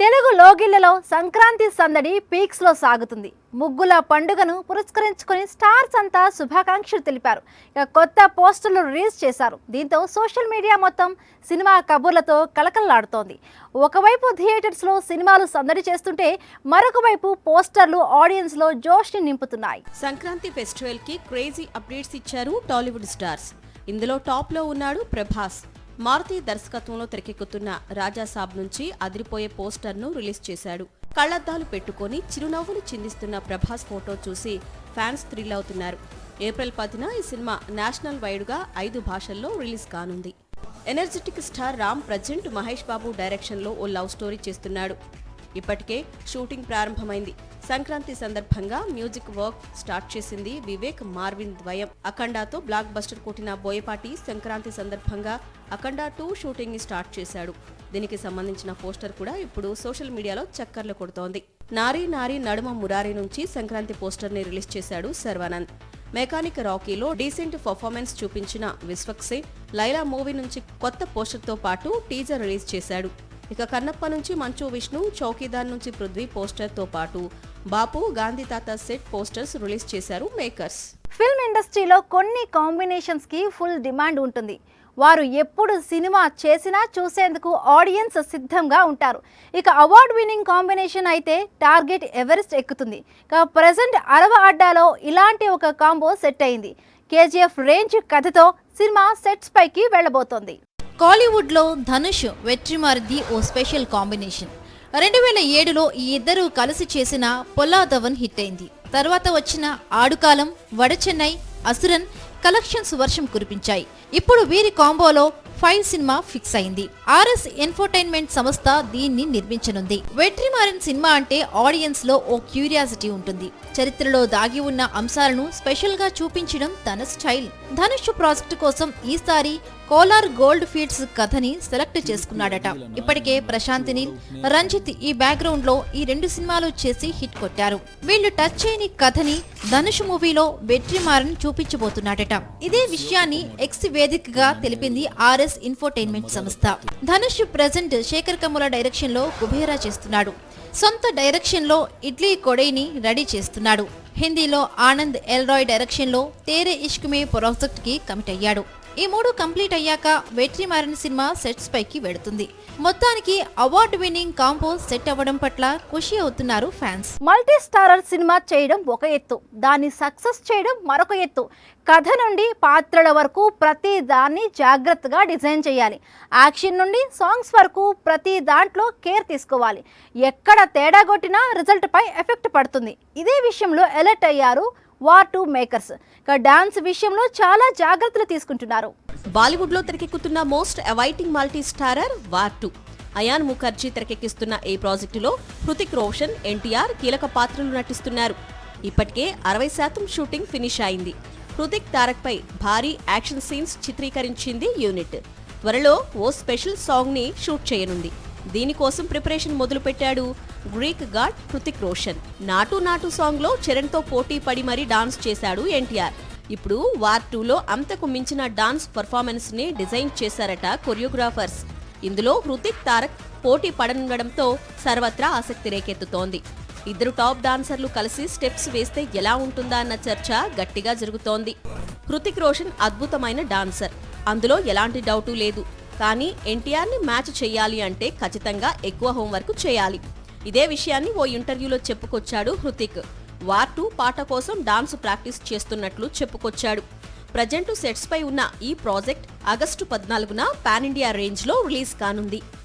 తెలుగు లోగిళ్లలో సంక్రాంతి సందడి పీక్స్ లో సాగుతుంది. ముగ్గుల పండుగను పురస్కరించుకొని స్టార్స్ అంతా శుభాకాంక్షలు తెలిపారు. ఇక కొత్త పోస్టర్లు రిలీజ్ చేశారు. దీంతో సోషల్ మీడియా మొత్తం సినిమా కబుర్లతో కలకలలాడుతోంది. ఒకవైపు థియేటర్స్ లో సినిమాలు సందడి చేస్తుంటే మరొక వైపు పోస్టర్లు ఆడియన్స్ లో జోష్ ని నింపుతున్నాయి. సంక్రాంతి ఫెస్టివల్ కి క్రేజీ అప్డేట్స్ ఇచ్చారు టాలీవుడ్ స్టార్స్. ఇందులో టాప్ లో ఉన్నాడు ప్రభాస్. మారుతి దర్శకత్వంలో తెరకెక్కుతున్న రాజాసాబ్ నుంచి అదిరిపోయే పోస్టర్ను రిలీజ్ చేశాడు. కళ్లద్దాలు పెట్టుకుని చిరునవ్వులు చిందిస్తున్న ప్రభాస్ ఫోటో చూసి ఫ్యాన్స్ థ్రిల్ అవుతున్నారు. ఏప్రిల్ 10న ఈ సినిమా నేషనల్ వైడ్ గా 5 భాషల్లో రిలీజ్ కానుంది. Energetic star Ram present Mahesh Babu direction లో ఓ లవ్ స్టోరీ చేస్తున్నాడు. ఇప్పటికే షూటింగ్ ప్రారంభమైంది. సంక్రాంతి సందర్భంగా మ్యూజిక్ వర్క్ స్టార్ట్ చేసింది వివేక్ మార్విన్ ద్వయం. అఖండాతో బ్లాక్ బస్టర్ కొట్టిన బోయపాటి సంక్రాంతి సందర్భంగా అఖండా 2 షూటింగ్ ని స్టార్ట్ చేశాడు. దీనికి సంబంధించిన పోస్టర్ కూడా ఇప్పుడు సోషల్ మీడియాలో చక్కర్లు కొడుతోంది. నారీ నారీ నడుమ మురారి నుంచి సంక్రాంతి పోస్టర్ ని రిలీజ్ చేశాడు శర్వానంద్. మెకానిక్ రాకీలో డీసెంట్ పర్ఫార్మెన్స్ చూపించిన విశ్వక్సే లైలా మూవీ నుంచి కొత్త పోస్టర్ తో పాటు టీజర్ రిలీజ్ చేశాడు. ఇక కన్నప్ప నుంచి మంచు విష్ణు, చౌకీదార్ నుంచి పృథ్వీ పోస్టర్ తో పాటు బాపు, గాంధీ తాత సెట్ పోస్టర్స్ రిలీజ్ చేశారు మేకర్స్. ఫిల్మ్ ఇండస్ట్రీలో కొన్ని కాంబినేషన్స్ కి ఫుల్ డిమాండ్ ఉంటుంది. వారు ఎప్పుడు సినిమా చేసినా చూసేందుకు ఆడియన్స్ సిద్ధంగా ఉంటారు. ఇక అవార్డ్ విన్నింగ్ కాంబినేషన్ అయితే టార్గెట్ ఎవరెస్ట్ ఎక్కుతుంది. ఇక ప్రెజెంట్ అరవ అడ్డాలో ఇలాంటి ఒక కాంబో సెట్ అయింది. కేజీఎఫ్ రేంజ్ కథతో సినిమా సెట్స్ పైకి వెళ్లబోతోంది. కాలీవుడ్లో ధనుష్ వెట్రిమారిది ఓ స్పెషల్ కాంబినేషన్. 2007లో ఈ ఇద్దరు కలిసి చేసిన పొల్లాదవన్ హిట్ అయింది. తర్వాత వచ్చిన ఆడుకాలం, వడచెన్నై, అసురన్ కలెక్షన్స్ వర్షం కురిపించాయి. ఇప్పుడు వీరి కాంబోలో 5 సినిమా ఫిక్స్ అయింది. ఆర్ఎస్ ఎంటర్టైన్మెంట్ సంస్థ దీన్ని నిర్మించనుంది. వెట్రిమారన్ సినిమా అంటే ఆడియన్స్ లో ఓ క్యూరియాసిటీ ఉంటుంది. చరిత్రలో దాగి ఉన్న అంశాలను స్పెషల్ గా చూపించడం తన స్టైల్. ధనుష్ ప్రాజెక్టు కోసం ఈసారి కోలార్ గోల్డ్ ఫీల్డ్స్ కథని సెలెక్ట్ చేసుకున్నాడట. ఇప్పటికే ప్రశాంత్ నీల్, రంజిత్ ఈ బ్యాక్గ్రౌండ్ లో ఈ 2 సినిమాలు చేసి హిట్ కొట్టారు. వీళ్లు టచ్ చేయని కథని ధనుష్ మూవీలో వెట్రిమారన్ చూపించబోతున్నాడట. ఇదే విషయాన్ని ఎక్స్ వేదికగా తెలిపింది ఆర్ఎస్ ఇన్ఫోటైన్మెంట్ సంస్థ. ధనుష్ ప్రెజెంట్ శేఖర్ కమ్ముల డైరెక్షన్ లో కుబేరా చేస్తున్నాడు. సొంత డైరెక్షన్ లో ఇడ్లీ కొడైని రెడీ చేస్తున్నాడు. హిందీలో ఆనంద్ ఎల్రాయ్ డైరెక్షన్ లో తేరే ఇష్క్ మే ప్రాజెక్ట్ కి కమిట్ అయ్యాడు. ఈ 3 కంప్లీట్ అయ్యాక వెట్రిమారన్ సినిమా సెట్స్ పైకి వెడుతుంది. మొత్తానికి అవార్డు విన్నింగ్ కాంబో సెట్ అవ్వడం పట్ల ఖుషి అవుతున్నారు ఫ్యాన్స్. మల్టీ స్టారర్ సినిమా చేయడం ఒక ఎత్తు, దాన్ని సక్సెస్ చేయడం మరొక ఎత్తు. కథ నుండి పాత్రల వరకు ప్రతి దాన్ని జాగ్రత్తగా డిజైన్ చేయాలి. యాక్షన్ నుండి సాంగ్స్ వరకు ప్రతి దాంట్లో కేర్ తీసుకోవాలి. ఎక్కడ తేడా కొట్టినా రిజల్ట్ పై ఎఫెక్ట్ పడుతుంది. ఇదే విషయంలో అలర్ట్ అయ్యారు వార్ 2 మేకర్స్. డాన్స్ విషయంలో చాలా జాగ్రత్తలు తీసుకుంటున్నారు. బాలీవుడ్ లో తెరకెక్కుతున్న most awaiting multi starrer War 2. Ayan Mukerji తెరకెక్కిస్తున్న ఈ ప్రాజెక్టులో హృతిక్ రోషన్, ఎన్టీఆర్ కీలక పాత్రలు నటిస్తున్నారు. ఇప్పటికే 60% షూటింగ్ ఫినిష్ అయింది. హృతిక్ తారక్ పై భారీ యాక్షన్ సీన్స్ చిత్రీకరించింది యూనిట్. త్వరలో ఓ స్పెషల్ సాంగ్ ని షూట్ చేయనుంది. దీనికోసం ప్రిపరేషన్ మొదలు పెట్టాడు గ్రీక్ గాడ్ హృతిక్ రోషన్. నాటు నాటు సాంగ్ లో చరణ్ తో పోటీ పడి మరీ డాన్స్ చేశాడు ఎన్టీఆర్. ఇప్పుడు వార్ 2లో అంతకు మించిన డాన్స్ పర్ఫార్మెన్స్ ని డిజైన్ చేశారట కొరియోగ్రాఫర్స్. ఇందులో హృతిక్ తారక్ పోటీ పడనుండడంతో సర్వత్రా ఆసక్తి రేకెత్తుతోంది. ఇద్దరు టాప్ డాన్సర్లు కలిసి స్టెప్స్ వేస్తే ఎలా ఉంటుందా అన్న చర్చ గట్టిగా జరుగుతోంది. హృతిక్ రోషన్ అద్భుతమైన డాన్సర్, అందులో ఎలాంటి డౌటు లేదు. కానీ ఎన్టీఆర్ ని మ్యాచ్ చేయాలి అంటే ఖచ్చితంగా ఎక్కువ హోంవర్క్ చేయాలి. ఇదే విషయాన్ని ఓ ఇంటర్వ్యూలో చెప్పుకొచ్చాడు హృతిక్. వార్ 2 పాట కోసం డాన్స్ ప్రాక్టీస్ చేస్తున్నట్లు చెప్పుకొచ్చాడు. ప్రజెంట్ సెట్స్ పై ఉన్న ఈ ప్రాజెక్ట్ ఆగస్టు 14న పాన్ ఇండియా రేంజ్ లో రిలీజ్ కానుంది.